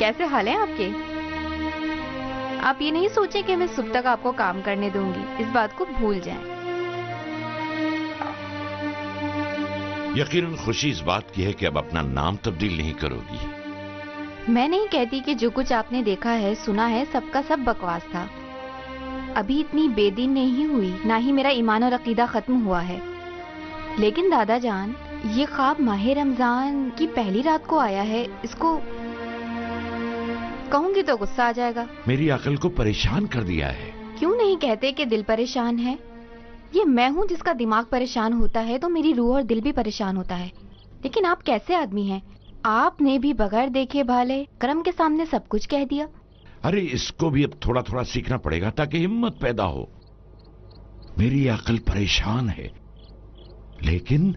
کیسے حال ہیں آپ کے؟ آپ یہ نہیں سوچیں کہ میں صبح تک آپ کو کام کرنے دوں گی، اس بات کو بھول جائیں۔ یقیناً خوشی اس بات کی ہے کہ اب اپنا نام تبدیل نہیں کرو گی۔ میں نہیں کہتی کہ جو کچھ آپ نے دیکھا ہے سنا ہے سب کا سب بکواس تھا۔ ابھی اتنی بے دین نہیں ہوئی، نہ ہی میرا ایمان اور عقیدہ ختم ہوا ہے۔ لیکن دادا جان، یہ خواب ماہ رمضان کی پہلی رات کو آیا ہے، اس کو کہوں گی تو غصہ آ جائے گا۔ میری عقل کو پریشان کر دیا ہے۔ کیوں نہیں کہتے کہ دل پریشان ہے؟ یہ میں ہوں جس کا دماغ پریشان ہوتا ہے تو میری روح اور دل بھی پریشان ہوتا ہے۔ لیکن آپ کیسے آدمی ہیں؟ آپ نے بھی بغیر دیکھے بھالے کرم کے سامنے سب کچھ کہہ دیا۔ ارے اس کو بھی اب تھوڑا تھوڑا سیکھنا پڑے گا تاکہ ہمت پیدا ہو۔ میری عقل پریشان ہے لیکن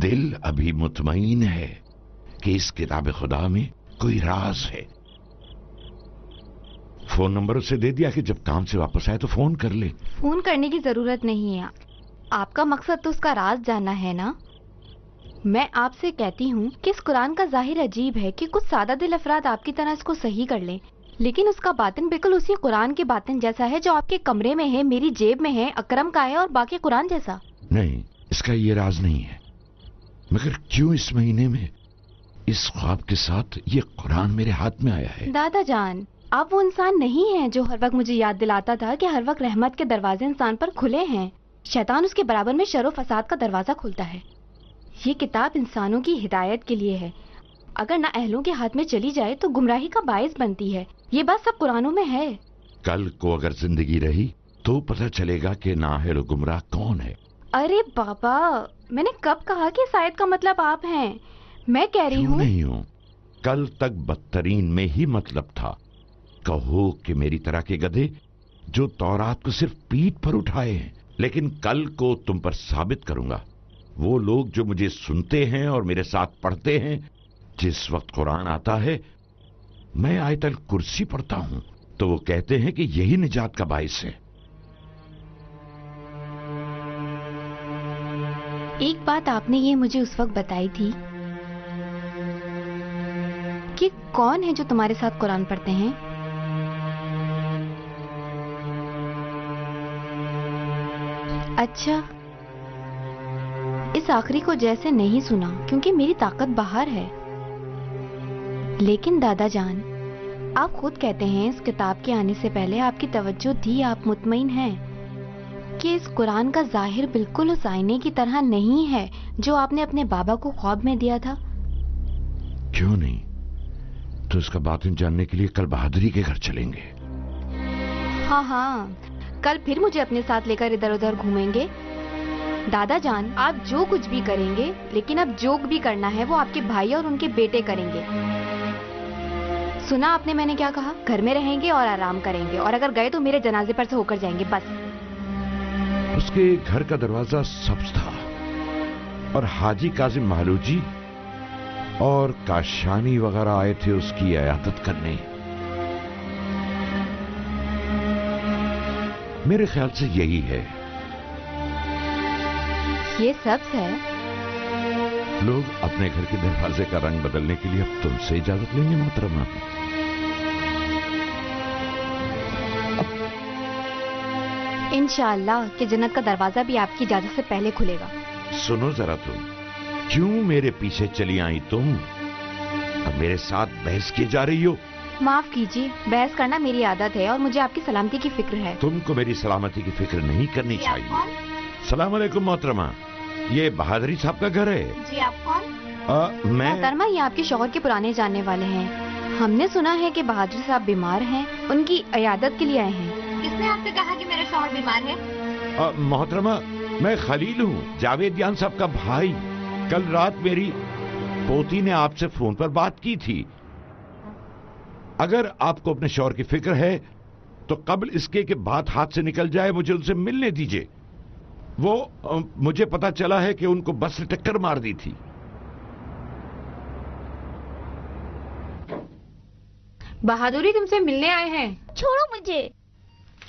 دل ابھی مطمئن ہے کہ اس کتاب خدا میں کوئی راز ہے۔ فون نمبر اسے دے دیا کہ جب کام سے واپس آئے تو فون کر لے۔ فون کرنے کی ضرورت نہیں ہے، آپ کا مقصد تو اس کا راز جاننا ہے نا۔ میں آپ سے کہتی ہوں کہ اس قرآن کا ظاہر عجیب ہے کہ کچھ سادہ دل افراد آپ کی طرح اس کو صحیح کر لیں، لیکن اس کا باطن بالکل اسی قرآن کے باطن جیسا ہے جو آپ کے کمرے میں ہے، میری جیب میں ہے، اکرم کا ہے اور باقی قرآن جیسا۔ نہیں، اس کا یہ راز نہیں ہے، مگر کیوں اس مہینے میں اس خواب کے ساتھ یہ قرآن میرے ہاتھ میں آیا ہے؟ دادا جان، آپ وہ انسان نہیں ہیں جو ہر وقت مجھے یاد دلاتا تھا کہ ہر وقت رحمت کے دروازے انسان پر کھلے ہیں، شیطان اس کے برابر میں شر و فساد کا دروازہ کھولتا ہے۔ یہ کتاب انسانوں کی ہدایت کے لیے ہے، اگر نہ اہلوں کے ہاتھ میں چلی جائے تو گمراہی کا باعث بنتی ہے۔ یہ بات سب قرآنوں میں ہے۔ کل کو اگر زندگی رہی تو پتہ چلے گا کہ نااہل و گمراہ کون ہے۔ ارے بابا، میں نے کب کہا کہ اس آیت کا مطلب آپ ہیں؟ میں کہہ رہی کیوں ہوں نہیں ہوں؟ کل تک بدترین میں ہی مطلب تھا۔ کہو کہ میری طرح کے گدھے جو تورات کو صرف پیٹھ پر اٹھائے ہیں، لیکن کل کو تم پر ثابت کروں گا۔ وہ لوگ جو مجھے سنتے ہیں اور میرے ساتھ پڑھتے ہیں، جس وقت قرآن آتا ہے میں آیت الکرسی پڑھتا ہوں تو وہ کہتے ہیں کہ یہی نجات کا باعث ہے۔ ایک بات آپ نے یہ مجھے اس وقت بتائی تھی کہ کون ہے جو تمہارے ساتھ قرآن پڑھتے ہیں؟ اچھا، اس آخری کو جیسے نہیں سنا کیونکہ میری طاقت باہر ہے۔ لیکن دادا جان، آپ خود کہتے ہیں اس کتاب کے آنے سے پہلے آپ کی توجہ تھی، آپ مطمئن ہیں کہ اس قرآن کا ظاہر بالکل اس آئینے کی طرح نہیں ہے جو آپ نے اپنے بابا کو خواب میں دیا تھا۔ کیوں نہیں؟ تو اس کا باطن جاننے کے لیے کل بہادری کے گھر چلیں گے۔ ہاں ہاں، کل پھر مجھے اپنے ساتھ لے کر ادھر ادھر گھومیں گے۔ دادا جان، آپ جو کچھ بھی کریں گے، لیکن اب جو بھی کرنا ہے وہ آپ کے بھائی اور ان کے بیٹے کریں گے۔ سنا آپ نے میں نے کیا کہا؟ گھر میں رہیں گے اور آرام کریں گے، اور اگر گئے تو میرے جنازے پر سے ہو کر جائیں گے، بس۔ اس کے گھر کا دروازہ سبز تھا اور حاجی کاظم مہلوجی اور کاشانی وغیرہ آئے تھے اس کی عیادت کرنے۔ میرے خیال سے یہی ہے۔ یہ سبز ہے؟ لوگ اپنے گھر کے دروازے کا رنگ بدلنے کے لیے اب تم سے اجازت لیں گے محترمہ؟ انشاءاللہ کہ جنت کا دروازہ بھی آپ کی اجازت سے پہلے کھلے گا۔ سنو ذرا، تم کیوں میرے پیچھے چلی آئی؟ تم اب میرے ساتھ بحث کیے جا رہی ہو؟ معاف کیجیے، بحث کرنا میری عادت ہے اور مجھے آپ کی سلامتی کی فکر ہے۔ تم کو میری سلامتی کی فکر نہیں کرنی چاہیے۔ السلام علیکم محترمہ، یہ بہادری صاحب کا گھر ہے؟ جی، آپ کون؟ میں محترمہ، یہ آپ کے شوہر کے پرانے جاننے والے ہیں۔ ہم نے سنا ہے کہ بہادری صاحب بیمار ہیں، ان کی عیادت کے لیے آئے ہیں۔ کس نے آپ سے کہا کہ میرا شوہر بیمار ہے؟ محترمہ، میں خلیل ہوں، جاوید یان صاحب کا بھائی۔ کل رات میری پوتی نے آپ سے فون پر بات کی تھی۔ اگر آپ کو اپنے شوہر کی فکر ہے تو قبل اس کے کہ بات ہاتھ سے نکل جائے مجھے ان سے ملنے دیجئے۔ وہ مجھے پتا چلا ہے کہ ان کو بس نے ٹکر مار دی تھی۔ بہادری تم سے ملنے آئے ہیں؟ چھوڑو مجھے۔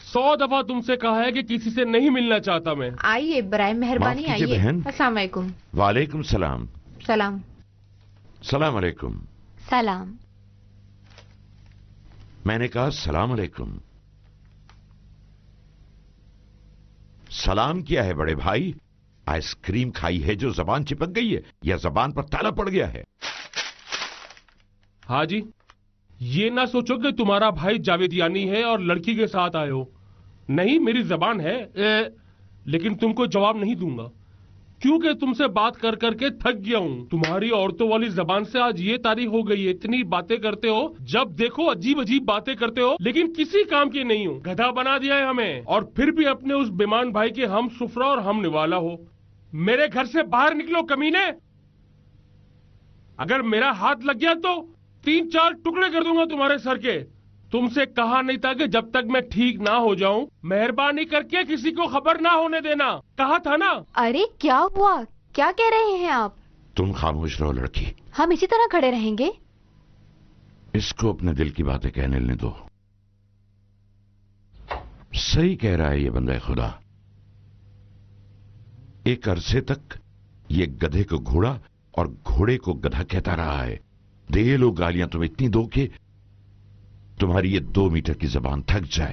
100 دفعہ تم سے کہا ہے کہ کسی سے نہیں ملنا چاہتا میں۔ آئیے، برائے مہربانی معاف کیجیے آئیے۔ بہن۔ السلام علیکم۔ وعلیکم السلام۔ سلام۔ السلام علیکم۔ سلام۔ میں نے کہا السلام علیکم. سلام کیا ہے بڑے بھائی؟ آئس کریم کھائی ہے جو زبان چپک گئی ہے یا زبان پر تالا پڑ گیا ہے؟ ہاں جی، یہ نہ سوچو کہ تمہارا بھائی جاویدیانی ہے اور لڑکی کے ساتھ آئے ہو. نہیں، میری زبان ہے، لیکن تم کو جواب نہیں دوں گا کیونکہ تم سے بات کر کر کے تھک گیا ہوں. تمہاری عورتوں والی زبان سے آج یہ تاریخ ہو گئی ہے، اتنی باتیں کرتے ہو، جب دیکھو عجیب عجیب باتیں کرتے ہو، لیکن کسی کام کی نہیں ہو. گدھا بنا دیا ہے ہمیں، اور پھر بھی اپنے اس بیمان بھائی کے ہم سفرہ اور ہم نوالا ہو. میرے گھر سے باہر نکلو کمینے. اگر میرا ہاتھ لگ گیا تو 3-4 ٹکڑے کر دوں گا تمہارے سر کے. تم سے کہا نہیں تھا کہ جب تک میں ٹھیک نہ ہو جاؤں مہربانی کر کے کسی کو خبر نہ ہونے دینا؟ کہا تھا نا. ارے کیا ہوا؟ کیا کہہ رہے ہیں آپ؟ تم خاموش رہو لڑکی. ہم اسی طرح کھڑے رہیں گے؟ اس کو اپنے دل کی باتیں کہنے لیں دو. صحیح کہہ رہا ہے یہ بندہ خدا. ایک عرصے تک یہ گدھے کو گھوڑا اور گھوڑے کو گدھا کہتا رہا ہے. دے لو گالیاں تم اتنی دو کہ تمہاری یہ 2 میٹر کی زبان تھک جائے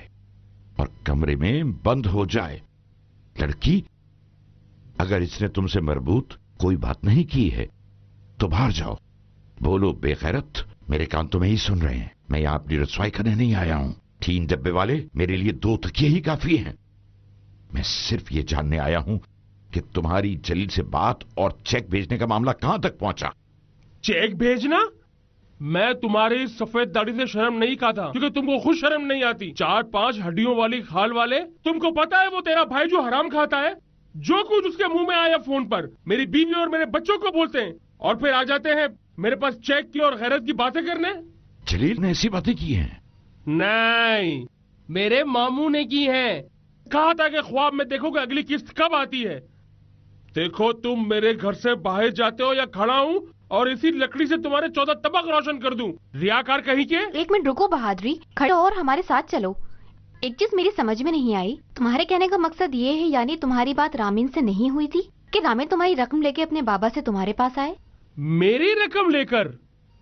اور کمرے میں بند ہو جائے. لڑکی، اگر اس نے تم سے مربوط کوئی بات نہیں کی ہے تو باہر جاؤ. بولو بے غیرت. میرے کان تو میں ہی سن رہے ہیں. میں یہاں اپنی رسوائی کرنے نہیں آیا ہوں. 3 ڈبے والے میرے لیے 2 تکیے ہی کافی ہیں. میں صرف یہ جاننے آیا ہوں کہ تمہاری جلیل سے بات اور چیک بھیجنے کا معاملہ کہاں تک پہنچا. چیک بھیجنا؟ میں تمہاری سفید داڑھی سے شرم نہیں کھاتا کیونکہ تم کو خود شرم نہیں آتی. 4-5 ہڈیوں والی خال والے. تم کو پتا ہے وہ تیرا بھائی جو حرام کھاتا ہے، جو کچھ اس کے منہ میں آیا فون پر میری بیوی اور میرے بچوں کو بولتے ہیں، اور پھر آ جاتے ہیں میرے پاس چیک کی اور غیرت کی باتیں کرنے. جلیل نے ایسی باتیں کی ہیں؟ نہیں، میرے ماموں نے کی ہیں. کہا تھا کہ خواب میں دیکھو کہ اگلی قسط کب آتی ہے. دیکھو تم میرے گھر سے باہر جاتے ہو یا کھڑا ہوں اور اسی لکڑی سے تمہارے 14 طبق روشن کر دوں. ریاکار کہیں کے. 1 منٹ رکو بہادری، کھڑے ہو اور ہمارے ساتھ چلو. ایک چیز میری سمجھ میں نہیں آئی. تمہارے کہنے کا مقصد یہ ہے یعنی تمہاری بات رامین سے نہیں ہوئی تھی کہ رامین تمہاری رقم لے کے اپنے بابا سے تمہارے پاس آئے؟ میری رقم لے کر؟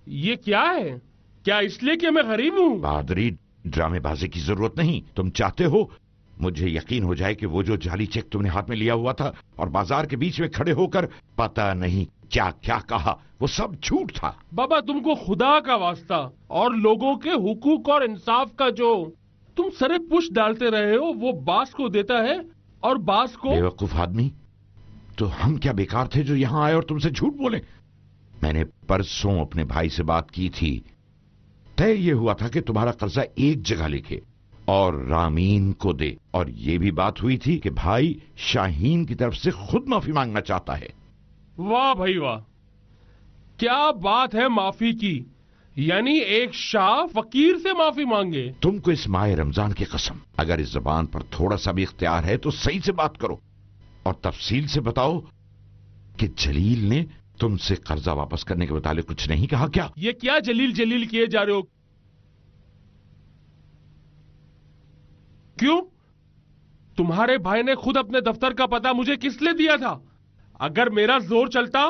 یہ کیا ہے؟ کیا اس لیے کہ میں غریب ہوں؟ بہادری، ڈرامے بازی کی ضرورت نہیں. تم چاہتے ہو مجھے یقین ہو جائے کہ وہ جو جعلی چیک تم نے ہاتھ میں لیا ہوا تھا اور بازار کے بیچ میں کھڑے ہو کر پتہ نہیں کیا کیا کہا، وہ سب جھوٹ تھا. بابا تم کو خدا کا واسطہ اور لوگوں کے حقوق اور انصاف کا جو تم سرے پش ڈالتے رہے ہو وہ باس کو دیتا ہے اور باس کو. بے وقوف آدمی، تو ہم کیا بیکار تھے جو یہاں آئے اور تم سے جھوٹ بولے؟ میں نے پرسوں اپنے بھائی سے بات کی تھی. طے یہ ہوا تھا کہ تمہارا قرضہ ایک جگہ لکھے اور رامین کو دے، اور یہ بھی بات ہوئی تھی کہ بھائی شاہین کی طرف سے خود معافی مانگنا چاہتا ہے. واہ بھائی واہ، کیا بات ہے معافی کی. یعنی ایک شاہ فقیر سے معافی مانگے. تم کو اس ماہ رمضان کی قسم، اگر اس زبان پر تھوڑا سا بھی اختیار ہے تو صحیح سے بات کرو اور تفصیل سے بتاؤ کہ جلیل نے تم سے قرضہ واپس کرنے کے متعلق کچھ نہیں کہا کیا؟ یہ کیا جلیل جلیل کیے جا رہے ہو؟ کیوں؟ تمہارے بھائی نے خود اپنے دفتر کا پتہ مجھے کس لیے دیا تھا؟ اگر میرا زور چلتا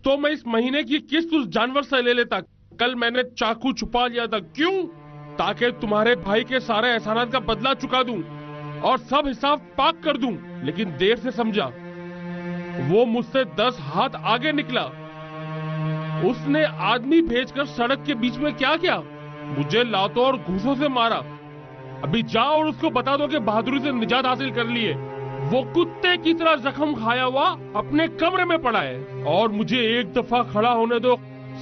تو میں اس مہینے کی قسط اس جانور سے لے لیتا. کل میں نے چاقو چھپا لیا تھا. کیوں؟ تاکہ تمہارے بھائی کے سارے احسانات کا بدلہ چکا دوں اور سب حساب پاک کر دوں. لیکن دیر سے سمجھا. وہ مجھ سے 10 ہاتھ آگے نکلا. اس نے آدمی بھیج کر سڑک کے بیچ میں کیا کیا؟ مجھے لاتوں اور گھوسوں سے مارا. ابھی جاؤ اور اس کو بتا دو کہ بہادری سے نجات حاصل کر لیے. وہ کتے کی طرح زخم کھایا ہوا اپنے کمرے میں پڑا ہے. اور مجھے ایک دفعہ کھڑا ہونے دو،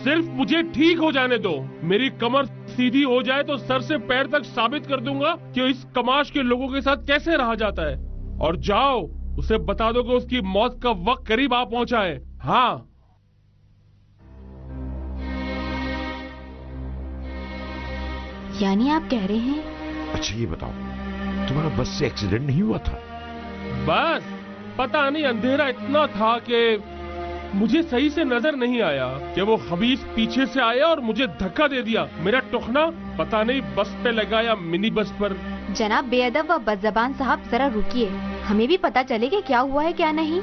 صرف مجھے ٹھیک ہو جانے دو. میری کمر سیدھی ہو جائے تو سر سے پیر تک ثابت کر دوں گا کہ اس کماش کے لوگوں کے ساتھ کیسے رہا جاتا ہے. اور جاؤ اسے بتا دو کہ اس کی موت کا وقت قریب آ پہنچا ہے. ہاں. یعنی آپ کہہ رہے ہیں؟ اچھا یہ بتاؤ، تمہارا بس سے ایکسیڈنٹ نہیں ہوا تھا؟ بس پتہ نہیں، اندھیرا اتنا تھا کہ مجھے صحیح سے نظر نہیں آیا کہ وہ خبیث پیچھے سے آیا اور مجھے دھکا دے دیا. میرا ٹخنا پتہ نہیں بس پہ لگا یا منی بس پر. جناب بے ادب و بد زبان صاحب، ذرا رکیے، ہمیں بھی پتہ چلے کہ کیا ہوا ہے کیا نہیں.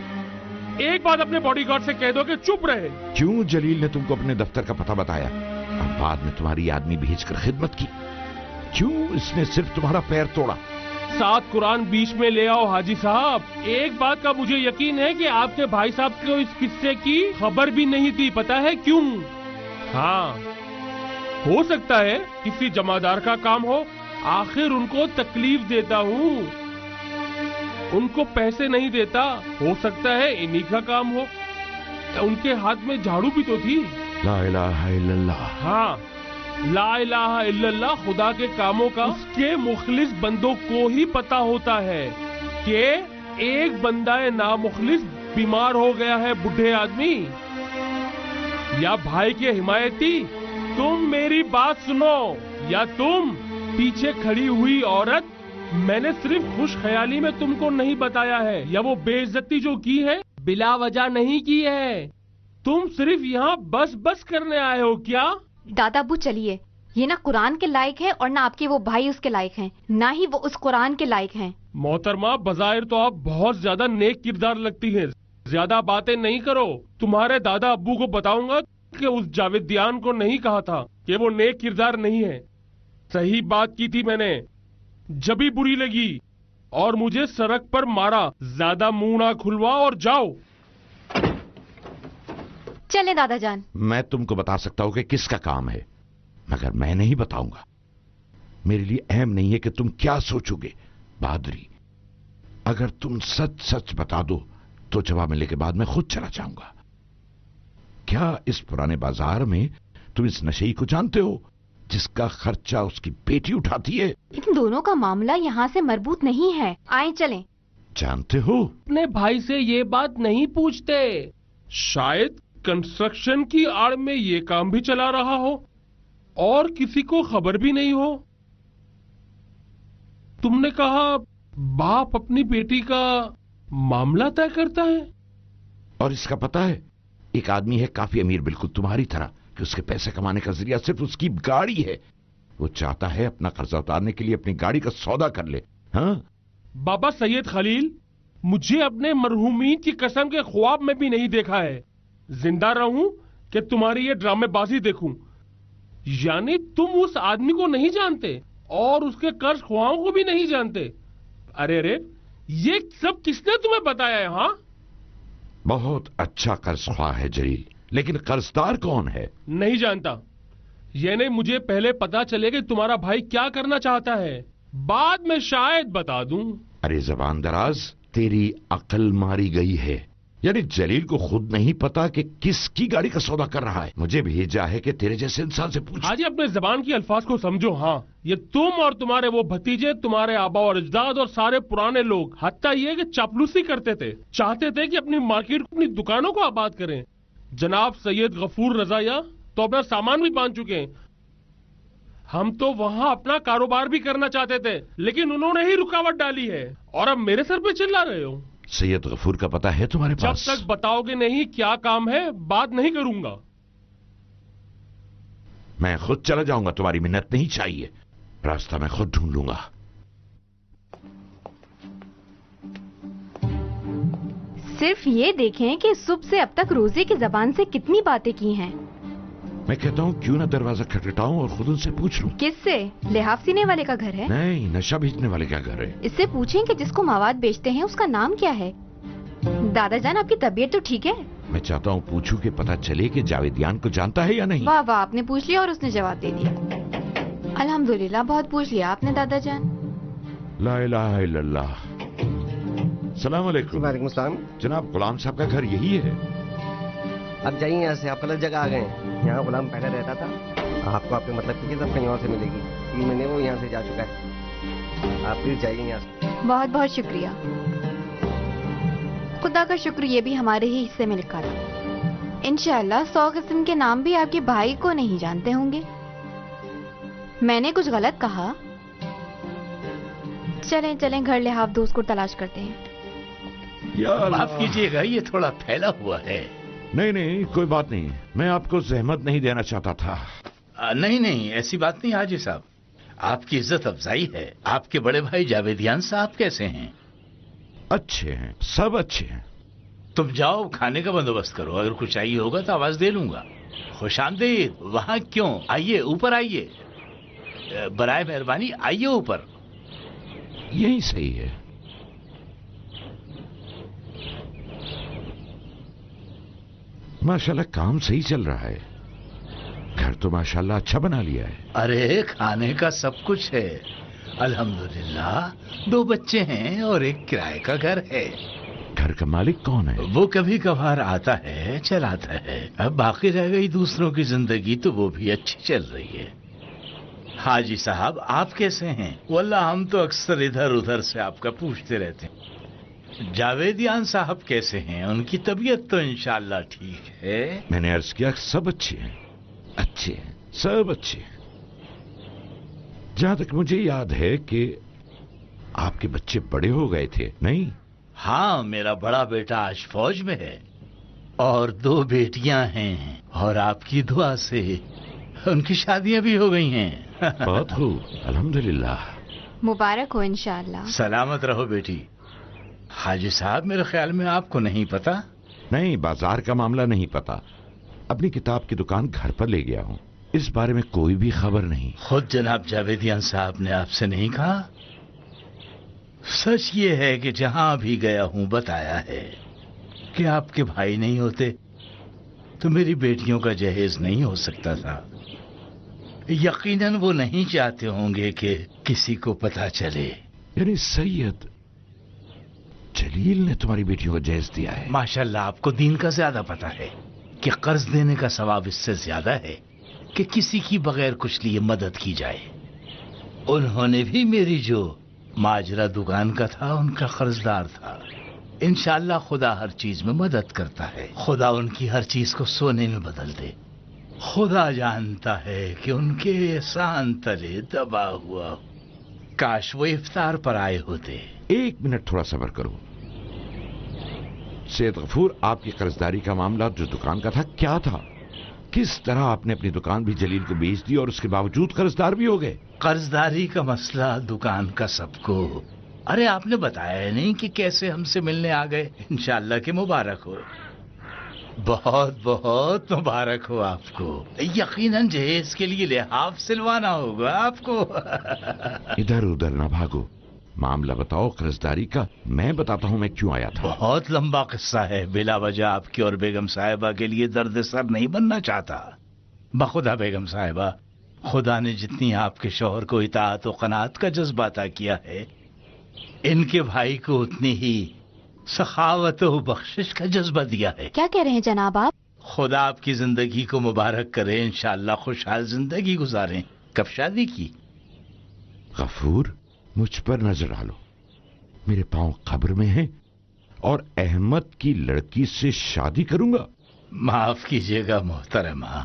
ایک بات اپنے باڈی گارڈ سے کہہ دو کہ چپ رہے. کیوں جلیل نے تم کو اپنے دفتر کا پتہ بتایا اور بعد میں تمہاری آدمی بھیج کر خدمت کی؟ کیوں اس نے صرف تمہارا پیر توڑا؟ 7 قرآن بیچ میں لے آؤ حاجی صاحب. ایک بات کا مجھے یقین ہے کہ آپ کے بھائی صاحب کو اس قصے کی خبر بھی نہیں تھی. پتا ہے کیوں؟ ہاں، ہو سکتا ہے کسی جمعدار کا کام ہو. آخر ان کو تکلیف دیتا ہوں، ان کو پیسے نہیں دیتا. ہو سکتا ہے انہی کا کام ہو. ان کے ہاتھ میں جھاڑو بھی تو تھی. لا الہ الا اللہ. ہاں، لا الہ الا اللہ خدا کے کاموں کا اس کے مخلص بندوں کو ہی پتا ہوتا ہے کہ ایک بندہ نامخلص بیمار ہو گیا ہے، بڈھے آدمی یا بھائی کے حمایتی. تم میری بات سنو، یا تم پیچھے کھڑی ہوئی عورت، میں نے صرف خوش خیالی میں تم کو نہیں بتایا ہے، یا وہ بے عزتی جو کی ہے بلا وجہ نہیں کی ہے. تم صرف یہاں بس بس کرنے آئے ہو کیا؟ دادا ابو چلیے، یہ نہ قرآن کے لائق ہے اور نہ آپ کے وہ بھائی اس کے لائق ہیں، نہ ہی وہ اس قرآن کے لائق ہیں. محترمہ، بظاہر تو آپ بہت زیادہ نیک کردار لگتی ہیں. زیادہ باتیں نہیں کرو. تمہارے دادا ابو کو بتاؤں گا کہ اس جاویدیان کو نہیں کہا تھا کہ وہ نیک کردار نہیں ہے. صحیح بات کی تھی میں نے. جبھی بری لگی اور مجھے سڑک پر مارا. زیادہ منہ نہ کھلوا اور جاؤ. چلیں دادا جان. میں تم کو بتا سکتا ہوں کہ کس کا کام ہے، مگر میں نہیں بتاؤں گا. میرے لیے اہم نہیں ہے کہ تم کیا سوچو گے. بہادری، اگر تم سچ سچ بتا دو تو جواب ملنے کے بعد میں خود چلا جاؤں گا. کیا اس پرانے بازار میں تم اس نشئی کو جانتے ہو جس کا خرچہ اس کی بیٹی اٹھاتی ہے؟ ان دونوں کا معاملہ یہاں سے مربوط نہیں ہے. آئیں چلیں. جانتے ہو؟ اپنے بھائی سے یہ بات نہیں پوچھتے. شاید کنسٹرکشن کی آڑ میں یہ کام بھی چلا رہا ہو اور کسی کو خبر بھی نہیں ہو. تم نے کہا باپ اپنی بیٹی کا معاملہ طے کرتا ہے. اور اس کا پتہ ہے، ایک آدمی ہے کافی امیر، بالکل تمہاری طرح، کہ اس کے پیسے کمانے کا ذریعہ صرف اس کی گاڑی ہے. وہ چاہتا ہے اپنا قرضہ اتارنے کے لیے اپنی گاڑی کا سودا کر لے. ہاں بابا سید خلیل، مجھے اپنے مرحومین کی قسم کے خواب میں بھی نہیں دیکھا ہے زندہ رہوں کہ تمہاری یہ ڈرامے بازی دیکھوں. یعنی تم اس آدمی کو نہیں جانتے اور اس کے قرض خواہوں کو بھی نہیں جانتے. ارے یہ سب کس نے تمہیں بتایا ہے؟ ہاں، بہت اچھا قرض خواہ ہے جلیل، لیکن قرضدار کون ہے؟ نہیں جانتا. یعنی مجھے پہلے پتا چلے کہ تمہارا بھائی کیا کرنا چاہتا ہے، بعد میں شاید بتا دوں. ارے زبان دراز، تیری عقل ماری گئی ہے. یعنی جلیل کو خود نہیں پتا کہ کس کی گاڑی کا سودا کر رہا ہے. مجھے بھیجا ہے کہ تیرے جیسے انسان سے پوچھ. حاجی اپنے زبان کی الفاظ کو سمجھو. ہاں، یہ تم اور تمہارے وہ بھتیجے، تمہارے آبا اور اجداد اور سارے پرانے لوگ، حتیٰ یہ کہ چاپلوسی کرتے تھے، چاہتے تھے کہ اپنی مارکیٹ کو، اپنی دکانوں کو آباد کریں. جناب سید غفور رضائیہ تو اپنا سامان بھی باندھ چکے ہیں. ہم تو وہاں اپنا کاروبار بھی کرنا چاہتے تھے، لیکن انہوں نے ہی رکاوٹ ڈالی ہے اور اب میرے سر پہ چلا رہے ہو. سید غفور کا پتہ ہے تمہارے پاس؟ جب تک بتاؤ گے نہیں کیا کام ہے، بات نہیں کروں گا. میں خود چلا جاؤں گا، تمہاری منت نہیں چاہیے. راستہ میں خود ڈھونڈ لوں گا. صرف یہ دیکھیں کہ صبح سے اب تک روزے کی زبان سے کتنی باتیں کی ہیں. میں کہتا ہوں کیوں نہ دروازہ کھٹکھٹاؤں اور خود ان سے پوچھ لوں. کس سے؟ لحاف سینے والے کا گھر ہے؟ نہیں، نشہ بیچنے والے کا گھر ہے. اس سے پوچھیں کہ جس کو مواد بیچتے ہیں اس کا نام کیا ہے. دادا جان، آپ کی طبیعت تو ٹھیک ہے؟ میں چاہتا ہوں پوچھوں کہ پتہ چلے کہ جاویدیان کو جانتا ہے یا نہیں. واہ واہ، آپ نے پوچھ لیا اور اس نے جواب دے دیا. الحمدللہ، بہت پوچھ لیا آپ نے دادا جان. لا الہ الا اللہ. السلام علیکم. وعلیکم السلام. جناب غلام صاحب کا گھر یہی ہے؟ اب جائیے یہاں سے، آپ غلط جگہ آ گئے ہیں. یہاں غلام پہلے رہتا تھا. آپ کو آپ کے مطلب کی کتاب کہیں اور سے ملے گی. 3 مہینے وہ یہاں سے جا چکا ہے. آپ پھر جائیے یہاں سے. بہت بہت شکریہ. خدا کا شکر یہ بھی ہمارے ہی حصے میں لکھا تھا. انشاءاللہ 100 قسم کے نام بھی آپ کے بھائی کو نہیں جانتے ہوں گے. میں نے کچھ غلط کہا؟ چلیں چلیں گھر لحاف دوست کو تلاش کرتے ہیں. معاف کیجیے گا، یہ تھوڑا پھیلا ہوا ہے. نہیں کوئی بات نہیں، میں آپ کو زحمت نہیں دینا چاہتا تھا. نہیں ایسی بات نہیں حاجی صاحب، آپ کی عزت افزائی ہے. آپ کے بڑے بھائی جاویدیان صاحب کیسے ہیں؟ اچھے ہیں، سب اچھے ہیں. تم جاؤ کھانے کا بندوبست کرو، اگر کچھ چاہیے ہوگا تو آواز دے لوں گا. خوش آمدید. وہاں کیوں، آئیے اوپر آئیے. برائے مہربانی آئیے اوپر. یہی صحیح ہے. ماشاءاللہ کام صحیح چل رہا ہے. گھر تو ماشاءاللہ اچھا بنا لیا ہے. ارے کھانے کا سب کچھ ہے الحمدللہ. 2 بچے ہیں اور ایک کرائے کا گھر ہے. گھر کا مالک کون ہے؟ وہ کبھی کبھار آتا ہے چلاتا ہے. اب باقی رہ گئی دوسروں کی زندگی تو وہ بھی اچھی چل رہی ہے. حاجی صاحب آپ کیسے ہیں؟ واللہ ہم تو اکثر ادھر ادھر سے آپ کا پوچھتے رہتے ہیں. جاویدیان صاحب کیسے ہیں؟ ان کی طبیعت تو انشاءاللہ ٹھیک ہے. میں نے عرض کیا سب اچھے ہیں. اچھے ہیں سب اچھے ہیں. جہاں تک مجھے یاد ہے کہ آپ کے بچے بڑے ہو گئے تھے نہیں؟ ہاں میرا بڑا بیٹا آج فوج میں ہے اور 2 بیٹیاں ہیں اور آپ کی دعا سے ان کی شادیاں بھی ہو گئی ہیں. بہت خوب الحمدللہ. مبارک ہو انشاءاللہ. سلامت رہو بیٹی. حاجی صاحب میرے خیال میں آپ کو نہیں پتا؟ نہیں بازار کا معاملہ نہیں پتا. اپنی کتاب کی دکان گھر پر لے گیا ہوں. اس بارے میں کوئی بھی خبر نہیں. خود جناب جاویدیان صاحب نے آپ سے نہیں کہا؟ سچ یہ ہے کہ جہاں بھی گیا ہوں بتایا ہے کہ آپ کے بھائی نہیں ہوتے تو میری بیٹیوں کا جہیز نہیں ہو سکتا تھا. یقیناً وہ نہیں چاہتے ہوں گے کہ کسی کو پتا چلے. یعنی سید جلیل نے تمہاری بیٹیوں کو جہیز دیا ہے؟ ماشاءاللہ آپ کو دین کا زیادہ پتا ہے کہ قرض دینے کا ثواب اس سے زیادہ ہے کہ کسی کی بغیر کچھ لیے مدد کی جائے. انہوں نے بھی میری جو ماجرا دکان کا تھا ان کا قرضدار تھا. انشاءاللہ خدا ہر چیز میں مدد کرتا ہے. خدا ان کی ہر چیز کو سونے میں بدل دے. خدا جانتا ہے کہ ان کے احسان تلے دبا ہوا. کاش وہ افطار پر آئے ہوتے. 1 منٹ تھوڑا صبر کرو. سید غفور آپ کی قرضداری کا معاملہ جو دکان کا تھا کیا تھا؟ کس طرح آپ نے اپنی دکان بھی جلیل کو بیچ دی اور اس کے باوجود قرضدار بھی ہو گئے؟ قرضداری کا مسئلہ دکان کا سب کو. ارے آپ نے بتایا نہیں کہ کیسے ہم سے ملنے آ گئے. انشاءاللہ کہ مبارک ہو. بہت بہت مبارک ہو آپ کو. یقیناً جہیز کے لیے لحاف سلوانا ہوگا آپ کو. ادھر ادھر نہ بھاگو. معاملہ بتاؤ قرضداری کا. میں بتاتا ہوں میں کیوں آیا تھا. بہت لمبا قصہ ہے. بلا وجہ آپ کی اور بیگم صاحبہ کے لیے درد سر نہیں بننا چاہتا. بخدا بیگم صاحبہ خدا نے جتنی آپ کے شوہر کو اطاعت و قناعت کا جذبہ عطا کیا ہے ان کے بھائی کو اتنی ہی سخاوت و بخشش کا جذبہ دیا ہے. کیا کہہ رہے ہیں جناب آپ؟ خدا آپ کی زندگی کو مبارک کرے. انشاءاللہ خوشحال زندگی گزاریں. کب شادی کی؟ غفور مجھ پر نظر ڈالو. میرے پاؤں قبر میں ہیں اور احمد کی لڑکی سے شادی کروں گا. معاف کیجیے گا محترمہ.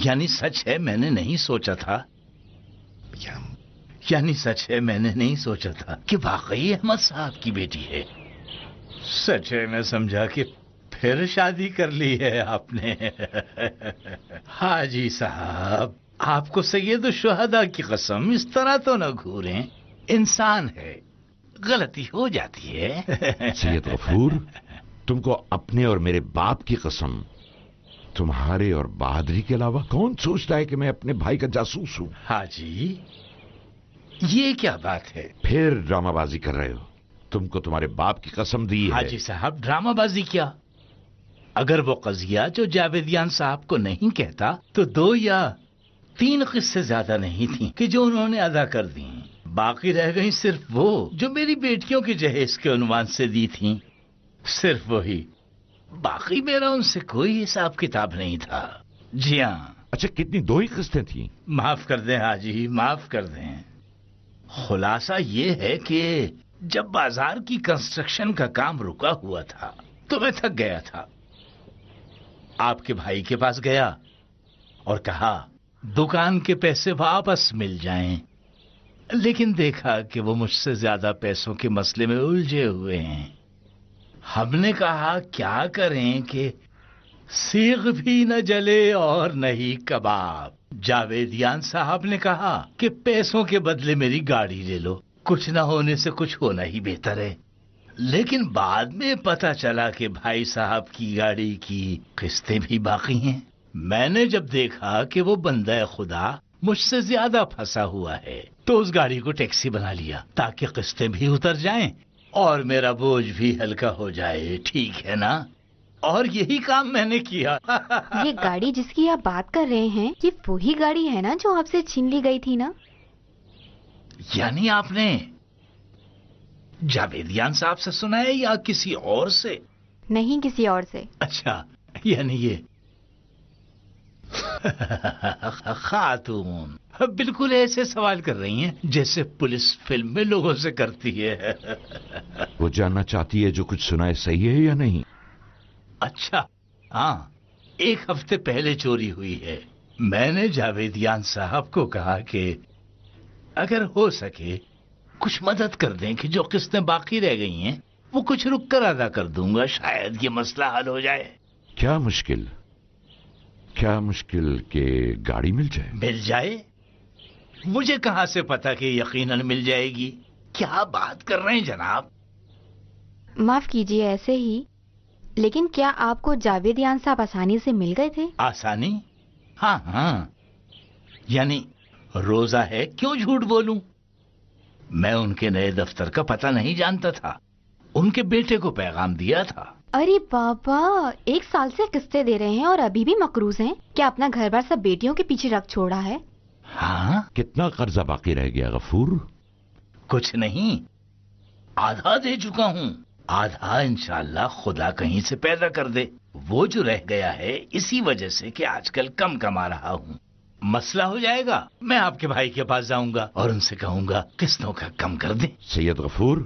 یعنی سچ ہے میں نے نہیں سوچا تھا میں نے نہیں سوچا تھا کہ واقعی احمد صاحب کی بیٹی ہے. سچ ہے میں سمجھا کہ پھر شادی کر لی ہے آپ نے. حاجی صاحب آپ کو سید الشہداء کی قسم اس طرح تو نہ گھوریں. انسان ہے غلطی ہو جاتی ہے. سید غفور تم کو اپنے اور میرے باپ کی قسم تمہارے اور بہادری کے علاوہ کون سوچتا ہے کہ میں اپنے بھائی کا جاسوس ہوں؟ حاجی یہ کیا بات ہے؟ پھر ڈرامہ بازی کر رہے ہو. تم کو تمہارے باپ کی قسم دی ہے. حاجی صاحب ڈرامہ بازی کیا؟ اگر وہ قضیہ جو جاویدیان صاحب کو نہیں کہتا تو 2 یا 3 قصے زیادہ نہیں تھیں کہ جو انہوں نے ادا کر دی. باقی رہ گئی صرف وہ جو میری بیٹیوں کے جہیز کے عنوان سے دی تھیں. صرف وہی. باقی میرا ان سے کوئی حساب کتاب نہیں تھا. جی ہاں. اچھا کتنی 2 ہی قسطیں تھیں؟ معاف کر دیں حاجی معاف کر دیں. خلاصہ یہ ہے کہ جب بازار کی کنسٹرکشن کا کام رکا ہوا تھا تو میں تھک گیا تھا. آپ کے بھائی کے پاس گیا اور کہا دکان کے پیسے واپس مل جائیں. لیکن دیکھا کہ وہ مجھ سے زیادہ پیسوں کے مسئلے میں الجھے ہوئے ہیں. ہم نے کہا کیا کریں کہ سیغ بھی نہ جلے اور نہ ہی کباب. جاویدیان صاحب نے کہا کہ پیسوں کے بدلے میری گاڑی لے لو. کچھ نہ ہونے سے کچھ ہونا ہی بہتر ہے. لیکن بعد میں پتا چلا کہ بھائی صاحب کی گاڑی کی قسطیں بھی باقی ہیں. میں نے جب دیکھا کہ وہ بندہ خدا مجھ سے زیادہ پھنسا ہوا ہے، تو اس گاڑی کو ٹیکسی بنا لیا تاکہ قسطیں بھی اتر جائیں اور میرا بوجھ بھی ہلکا ہو جائے، ٹھیک ہے نا؟ اور یہی کام میں نے کیا۔ یہ گاڑی جس کی آپ بات کر رہے ہیں یہ وہی گاڑی ہے نا جو آپ سے چھین لی گئی تھی نا؟ یعنی آپ نے جاویدیان صاحب سے سنا ہے یا کسی اور سے؟ نہیں، کسی اور سے۔ اچھا، یعنی یہ خاتون بالکل ایسے سوال کر رہی ہیں جیسے پولیس فلم میں لوگوں سے کرتی ہے۔ وہ جاننا چاہتی ہے جو کچھ سنا ہے صحیح ہے یا نہیں۔ اچھا، ہاں، 1 ہفتے پہلے چوری ہوئی ہے۔ میں نے جاویدیان صاحب کو کہا کہ اگر ہو سکے کچھ مدد کر دیں کہ جو قسطیں باقی رہ گئی ہیں وہ کچھ رک کر ادا کر دوں گا، شاید یہ مسئلہ حل ہو جائے۔ کیا مشکل کہ گاڑی مل جائے؟ مل جائے؟ مجھے کہاں سے پتا کہ یقیناً مل جائے گی؟ کیا بات کر رہے ہیں جناب؟ معاف کیجیے، ایسے ہی۔ لیکن کیا آپ کو جاویدیان صاحب آسانی سے مل گئے تھے؟ آسانی؟ ہاں ہاں، یعنی روزہ ہے، کیوں جھوٹ بولوں؟ میں ان کے نئے دفتر کا پتہ نہیں جانتا تھا، ان کے بیٹے کو پیغام دیا تھا۔ ارے بابا، 1 سال سے قسطیں دے رہے ہیں اور ابھی بھی مقروض ہیں؟ کیا اپنا گھر بار سب بیٹیوں کے پیچھے رکھ چھوڑا ہے؟ ہاں، کتنا قرضہ باقی رہ گیا غفور؟ کچھ نہیں، آدھا دے چکا ہوں، آدھا انشاءاللہ خدا کہیں سے پیدا کر دے۔ وہ جو رہ گیا ہے اسی وجہ سے کہ آج کل کم کما رہا ہوں، مسئلہ ہو جائے گا، میں آپ کے بھائی کے پاس جاؤں گا اور ان سے کہوں گا قسطوں کا کم کر دیں۔ سید غفور،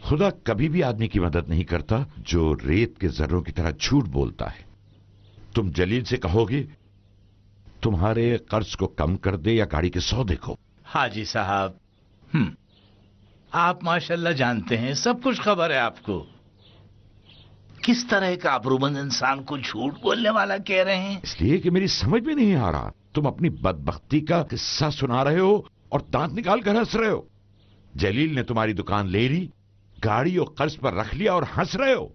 خدا کبھی بھی آدمی کی مدد نہیں کرتا جو ریت کے ذروں کی طرح جھوٹ بولتا ہے۔ تم جلیل سے کہو گے تمہارے قرض کو کم کر دے یا گاڑی کے سودے کو؟ حاجی صاحب، آپ ماشاءاللہ جانتے ہیں، سب کچھ خبر ہے آپ کو، کس طرح ایک آبرومند انسان کو جھوٹ بولنے والا کہہ رہے ہیں۔ اس لیے کہ میری سمجھ میں نہیں آ رہا، تم اپنی بدبختی کا قصہ سنا رہے ہو اور دانت نکال کر ہنس رہے ہو۔ جلیل نے تمہاری دکان لے لی، گاڑی اور قرض پر رکھ لیا اور ہنس رہے ہو۔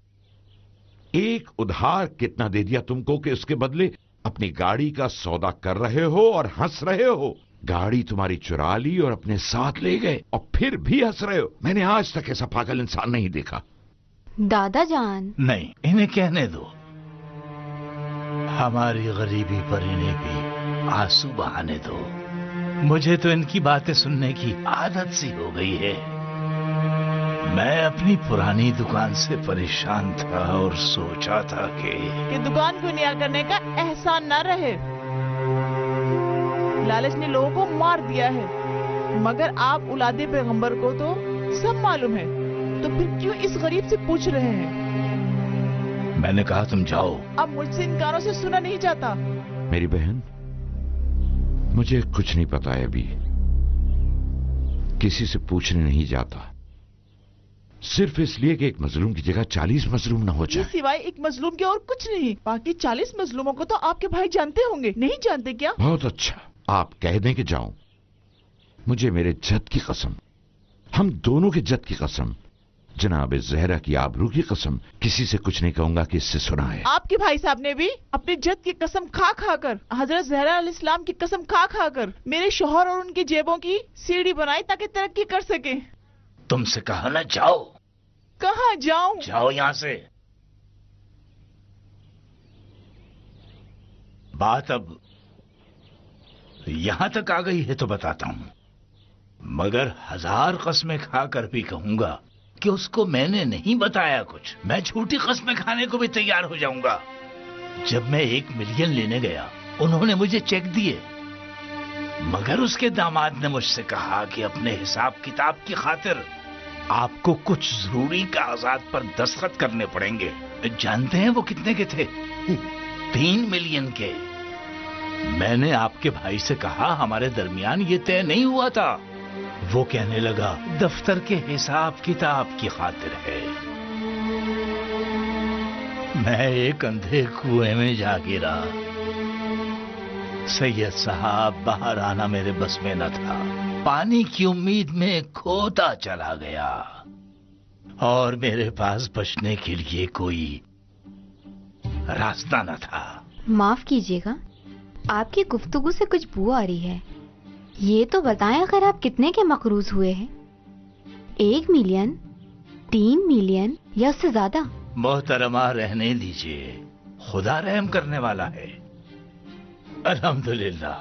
ایک ادھار کتنا دے دیا تم کو کہ اس کے بدلے اپنی گاڑی کا سودا کر رہے ہو اور ہنس رہے ہو۔ گاڑی تمہاری چرا لی اور اپنے ساتھ لے گئے اور پھر بھی ہنس رہے ہو۔ میں نے آج تک ایسا پاگل انسان نہیں دیکھا۔ دادا جان، نہیں، انہیں کہنے دو، ہماری غریبی پر انہیں بھی آنسو بہانے دو۔ مجھے تو ان کی باتیں سننے کی عادت سی ہو گئی ہے۔ میں اپنی پرانی دکان سے پریشان تھا اور سوچا تھا کہ دکان کو نیا کرنے کا احسان نہ رہے۔ لالچ نے لوگوں کو مار دیا ہے، مگر آپ اولاد پیغمبر کو تو سب معلوم ہے، تو پھر کیوں اس غریب سے پوچھ رہے ہیں؟ میں نے کہا تم جاؤ۔ اب مجھ سے ان کانوں سے سنا نہیں جاتا۔ میری بہن، مجھے کچھ نہیں پتا ہے، ابھی کسی سے پوچھنے نہیں جاتا، صرف اس لیے کہ ایک مظلوم کی جگہ 40 مظلوم نہ ہو جائے۔ سوائے ایک مظلوم کے اور کچھ نہیں، باقی 40 مظلوموں کو تو آپ کے بھائی جانتے ہوں گے، نہیں جانتے کیا؟ بہت اچھا، آپ کہہ دیں کہ جاؤں۔ مجھے میرے جد کی قسم، ہم دونوں کے جد کی قسم، جناب زہرا کی آبرو کی قسم، کسی سے کچھ نہیں کہوں گا کہ اس سے سنا ہے۔ آپ کے بھائی صاحب نے بھی اپنے جد کی قسم کھا کھا کر، حضرت زہرا علیہ السلام کی قسم کھا کھا کر میرے شوہر اور ان کی جیبوں کی سیڑھی بنائی تاکہ ترقی کر سکے۔ تم سے کہا نا جاؤ۔ کہاں جاؤں؟ جاؤ یہاں سے۔ بات اب یہاں تک آ گئی ہے تو بتاتا ہوں، مگر 1000 قسمیں کھا کر بھی کہوں گا کہ اس کو میں نے نہیں بتایا کچھ، میں جھوٹی قسمیں کھانے کو بھی تیار ہو جاؤں گا۔ جب میں 1 ملین لینے گیا انہوں نے مجھے چیک دیے، مگر اس کے داماد نے مجھ سے کہا کہ اپنے حساب کتاب کی خاطر آپ کو کچھ ضروری کاغذات پر دستخط کرنے پڑیں گے۔ جانتے ہیں وہ کتنے کے تھے؟ 3 ملین کے۔ میں نے آپ کے بھائی سے کہا ہمارے درمیان یہ طے نہیں ہوا تھا۔ وہ کہنے لگا دفتر کے حساب کتاب کی خاطر ہے۔ میں ایک اندھے کنویں میں جا گرا۔ سید صاحب، باہر آنا میرے بس میں نہ تھا، پانی کی امید میں کھوتا چلا گیا اور میرے پاس بچنے کے لیے کوئی راستہ نہ تھا۔ معاف کیجیے گا، آپ کی گفتگو سے کچھ بو آ رہی ہے. یہ تو بتائیں آخر آپ کتنے کے مقروض ہوئے ہیں؟ 1 ملین، 3 ملین یا اس سے زیادہ؟ محترمہ رہنے دیجئے، خدا رحم کرنے والا ہے. الحمدللہ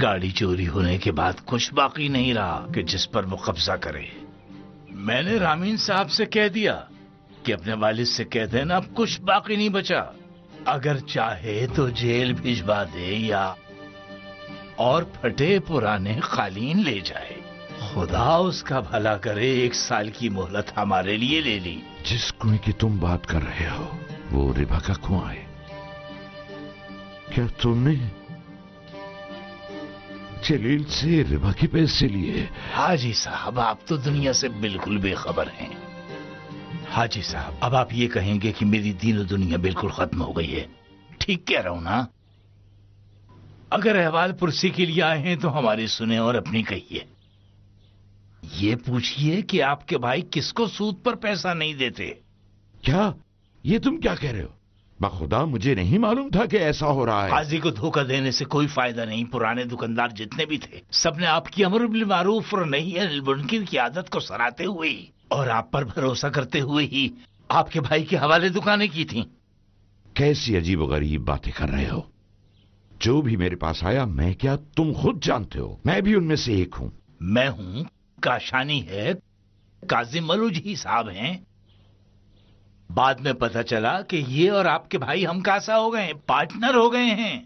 گاڑی چوری ہونے کے بعد کچھ باقی نہیں رہا کہ جس پر وہ قبضہ کرے. میں نے رامین صاحب سے کہہ دیا کہ اپنے والد سے کہہ دینا اب کچھ باقی نہیں بچا. اگر چاہے تو جیل بھجوا دے یا اور پھٹے پرانے قالین لے جائے. خدا اس کا بھلا کرے. 1 سال کی مہلت ہمارے لیے لے لی. جس کنویں کی تم بات کر رہے ہو وہ ربا کا کنواں ہے. کیا تم نے جلیل سے ربا کے پیسے لیے؟ حاجی صاحب آپ تو دنیا سے بالکل بے خبر ہیں. حاجی صاحب اب آپ یہ کہیں گے کہ میری دین و دنیا بالکل ختم ہو گئی ہے. ٹھیک کہہ رہا ہوں نا؟ اگر احوال پرسی کے لیے آئے ہیں تو ہماری سنیں اور اپنی کہیے. یہ پوچھئے کہ آپ کے بھائی کس کو سود پر پیسہ نہیں دیتے. کیا یہ تم کیا کہہ رہے ہو؟ بخدا مجھے نہیں معلوم تھا کہ ایسا ہو رہا ہے. قاضی کو دھوکہ دینے سے کوئی فائدہ نہیں. پرانے دکاندار جتنے بھی تھے سب نے آپ کی امر بالمعروف اور نہی عن المنکر کی عادت کو سراہتے ہوئے اور آپ پر بھروسہ کرتے ہوئے ہی آپ کے بھائی کے حوالے دکانیں کی تھیں. کیسی عجیب و غریب باتیں کر رہے ہو. جو بھی میرے پاس آیا میں کیا تم خود جانتے ہو میں بھی ان میں سے ایک ہوں. میں ہوں، کاشانی ہے، کاظم ملوجھی صاحب ہیں. بعد میں پتہ چلا کہ یہ اور آپ کے بھائی ہم کاسا ہو گئے ہیں، پارٹنر ہو گئے ہیں.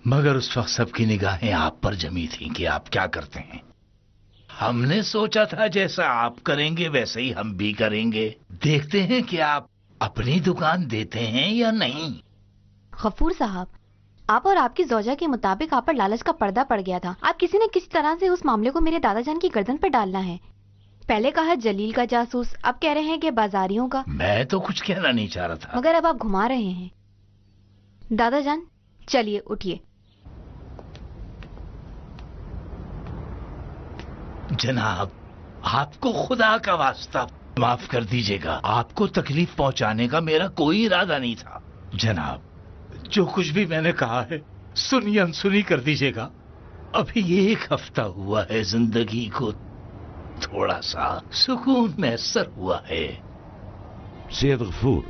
مگر اس وقت سب کی نگاہیں آپ پر جمی تھیں کہ آپ کیا کرتے ہیں. ہم نے سوچا تھا جیسا آپ کریں گے ویسے ہی ہم بھی کریں گے. دیکھتے ہیں کہ آپ اپنی دکان دیتے ہیں یا نہیں. غفور صاحب، آپ اور آپ کی زوجہ کے مطابق آپ پر لالچ کا پردہ پڑ گیا تھا. آپ کسی نہ کسی طرح سے اس معاملے کو میرے دادا جان کی گردن پر ڈالنا ہے. پہلے کہا جلیل کا جاسوس، اب کہہ رہے ہیں کہ بازاریوں کا. میں تو کچھ کہنا نہیں چاہ رہا تھا. مگر اب آپ گھما رہے ہیں. دادا جان چلیے اٹھیے. جناب آپ کو خدا کا واسطہ معاف کر دیجیے گا. آپ کو تکلیف پہنچانے کا میرا کوئی ارادہ نہیں تھا. جناب جو کچھ بھی میں نے کہا ہے سنی انسنی کر دیجیے گا. ابھی 1 ہفتہ ہوا ہے زندگی کو تھوڑا سا سکون میسر ہوا ہے. سید غفور،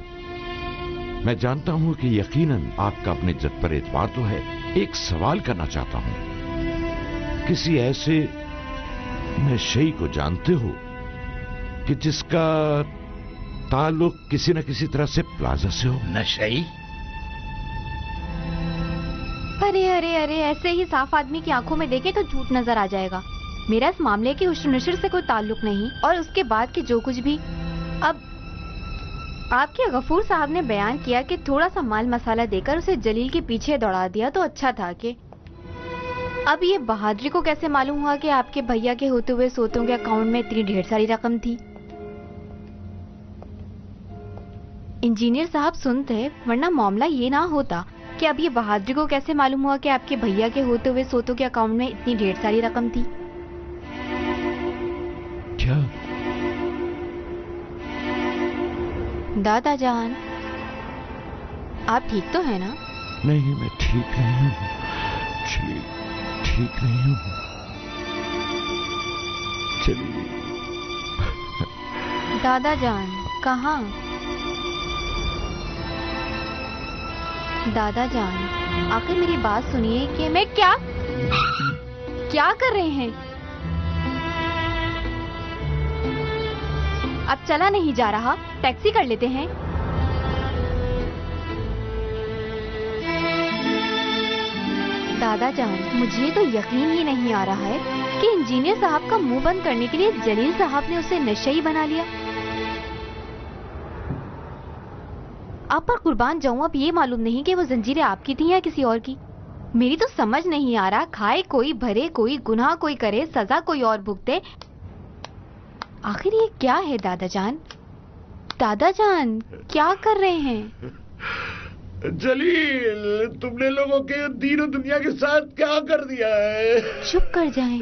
میں جانتا ہوں کہ یقیناً آپ کا اپنے جد پر اعتبار تو ہے. ایک سوال کرنا چاہتا ہوں. کسی ایسے نشئی کو جانتے ہو کہ جس کا تعلق کسی نہ کسی طرح سے پلازا سے ہو؟ نشئی؟ ارے ارے ارے ایسے ہی صاف آدمی کی آنکھوں میں دیکھے تو جھوٹ نظر آ جائے گا. میرا اس معاملے کی حشر نشر سے کوئی تعلق نہیں. اور اس کے بعد کی جو کچھ بھی اب آپ کے غفور صاحب نے بیان کیا کہ تھوڑا سا مال مسالہ دے کر اسے جلیل کے پیچھے دوڑا دیا تو اچھا تھا. کہ اب یہ بہادری کو کیسے معلوم ہوا کہ آپ کے بھیا کے ہوتے ہوئے سوتوں کے اکاؤنٹ میں اتنی ڈھیر ساری رقم تھی؟ انجینئر صاحب سنتے، ورنہ معاملہ یہ نہ ہوتا کہ اب یہ بہادری کو کیسے معلوم ہوا کہ آپ کے بھیا کے ہوتے ہوئے سوتوں کے اکاؤنٹ میں اتنی ڈھیر ساری رقم تھی. کیا دادا جان آپ ٹھیک تو ہیں نا؟ نہیں میں ٹھیک نہیں ہوں. ٹھیک نہیں ہوں. چلیے. دادا جان کہاں؟ دادا جان آخر میری بات سنیے کہ میں کیا کر رہے ہیں؟ اب چلا نہیں جا رہا، ٹیکسی کر لیتے ہیں. دادا جان مجھے تو یقین ہی نہیں آ رہا ہے کہ انجینئر صاحب کا منہ بند کرنے کے لیے جلیل صاحب نے اسے نشئی بنا لیا. آپ پر قربان جاؤں اب یہ معلوم نہیں کہ وہ زنجیریں آپ کی تھیں یا کسی اور کی. میری تو سمجھ نہیں آ رہا، کھائے کوئی بھرے کوئی، گناہ کوئی کرے سزا کوئی اور بھگتے. آخر یہ کیا ہے دادا جان؟ دادا جان کیا کر رہے ہیں؟ جلیل تم نے لوگوں کے دین و دنیا کے ساتھ کیا کر دیا ہے؟ چپ کر جائیں.